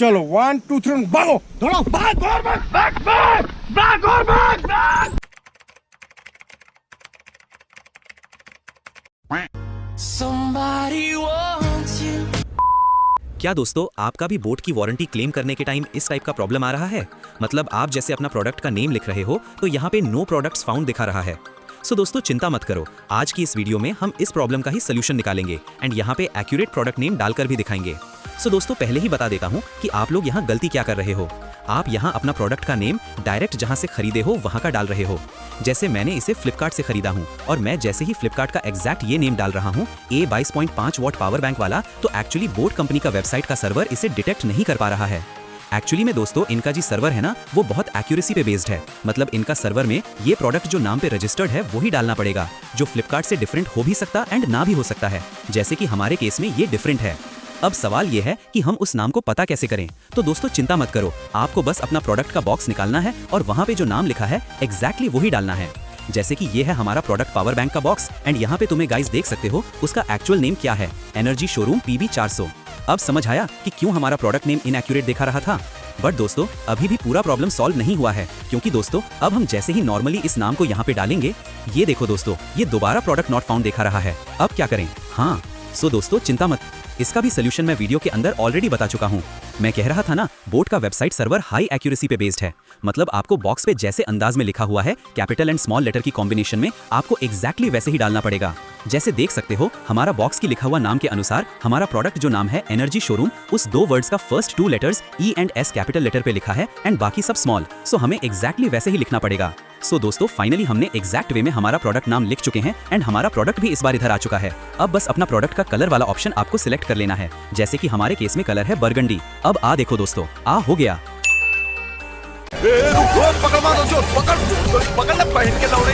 चलो 1 2 3 भागो दौड़ो भाग और भाग। Somebody wants you. क्या दोस्तों आपका भी बोट की वारंटी क्लेम करने के टाइम इस टाइप का प्रॉब्लम आ रहा है? मतलब आप जैसे अपना प्रोडक्ट का नेम लिख रहे हो तो यहाँ पे नो प्रोडक्ट्स फाउंड दिखा रहा है। सो दोस्तों चिंता मत करो, आज की इस वीडियो में हम इस प्रॉब्लम का ही सोल्यूशन निकालेंगे एंड यहाँ पे एक्यूरेट प्रोडक्ट नेम डालकर भी दिखाएंगे। सो दोस्तों पहले ही बता देता हूँ कि आप लोग यहाँ गलती क्या कर रहे हो। आप यहाँ अपना प्रोडक्ट का नेम डायरेक्ट जहाँ से खरीदे हो वहाँ का डाल रहे हो। जैसे मैंने इसे फ्लिपकार्ट से खरीदा हूँ और मैं जैसे ही फ्लिपकार्ट का एग्जैक्ट ये नेम डाल रहा हूँ A22.5 वॉट पावर बैंक वाला, तो एक्चुअली बोट कंपनी का वेबसाइट का सर्वर इसे डिटेक्ट नहीं कर पा रहा है। एक्चुअली में दोस्तों इनका जी सर्वर है ना, वो बहुत एक्यूरेसी पे बेस्ड है। मतलब इनका सर्वर में ये प्रोडक्ट जो नाम पे रजिस्टर्ड है वही डालना पड़ेगा, जो फ्लिपकार्ट से डिफरेंट हो भी सकता एंड ना भी हो सकता है। जैसे कि हमारे केस में ये डिफरेंट है। अब सवाल ये है कि हम उस नाम को पता कैसे करें। तो दोस्तों चिंता मत करो, आपको बस अपना प्रोडक्ट का बॉक्स निकालना है और वहाँ पे जो नाम लिखा है एग्जैक्टली वही डालना है। जैसे कि ये है हमारा प्रोडक्ट पावर बैंक का बॉक्स एंड यहाँ पे तुम्हें गाइस देख सकते हो उसका एक्चुअल नेम क्या है, एनर्जी शोरूम PB 400। अब समझ आया कि क्यों हमारा प्रोडक्ट नेम इनएक्यूरेट दिखा रहा था। बट दोस्तों अभी भी पूरा प्रॉब्लम सॉल्व नहीं हुआ है, क्योंकि दोस्तों अब हम जैसे ही नॉर्मली इस नाम को यहाँ पे डालेंगे, ये देखो दोस्तों ये दोबारा प्रोडक्ट नॉट फाउंड दिखा रहा है। अब क्या करें? हाँ सो दोस्तों चिंता मत, इसका भी सोल्यूशन मैं वीडियो के अंदर ऑलरेडी बता चुका हूँ। मैं कह रहा था ना, बोट का वेबसाइट सर्वर हाई एक्यूरेसी पे बेस्ड है। मतलब आपको बॉक्स पे जैसे अंदाज में लिखा हुआ है कैपिटल एंड स्मॉल लेटर की कॉम्बिनेशन में आपको एग्जैक्टली वैसे ही डालना पड़ेगा। जैसे देख सकते हो हमारा बॉक्स की लिखा हुआ नाम के अनुसार हमारा प्रोडक्ट जो नाम है एनर्जी शोरूम, उस 2 वर्ड्स का first 2 letters E and S capital letter पे लिखा है एंड बाकी सब स्मॉल। सो हमें एग्जैक्टली वैसे ही लिखना पड़ेगा। सो दोस्तों फाइनली हमने एग्जैक्ट वे में हमारा प्रोडक्ट नाम लिख चुके हैं एंड हमारा प्रोडक्ट भी इस बार इधर आ चुका है। अब बस अपना प्रोडक्ट का कलर वाला ऑप्शन आपको सिलेक्ट कर लेना है। जैसे कि हमारे केस में कलर है बरगंडी। अब आ देखो दोस्तों, आ हो गया। पकड़ मारो जो पकड़ पकड़ ले पहन के लौड़े।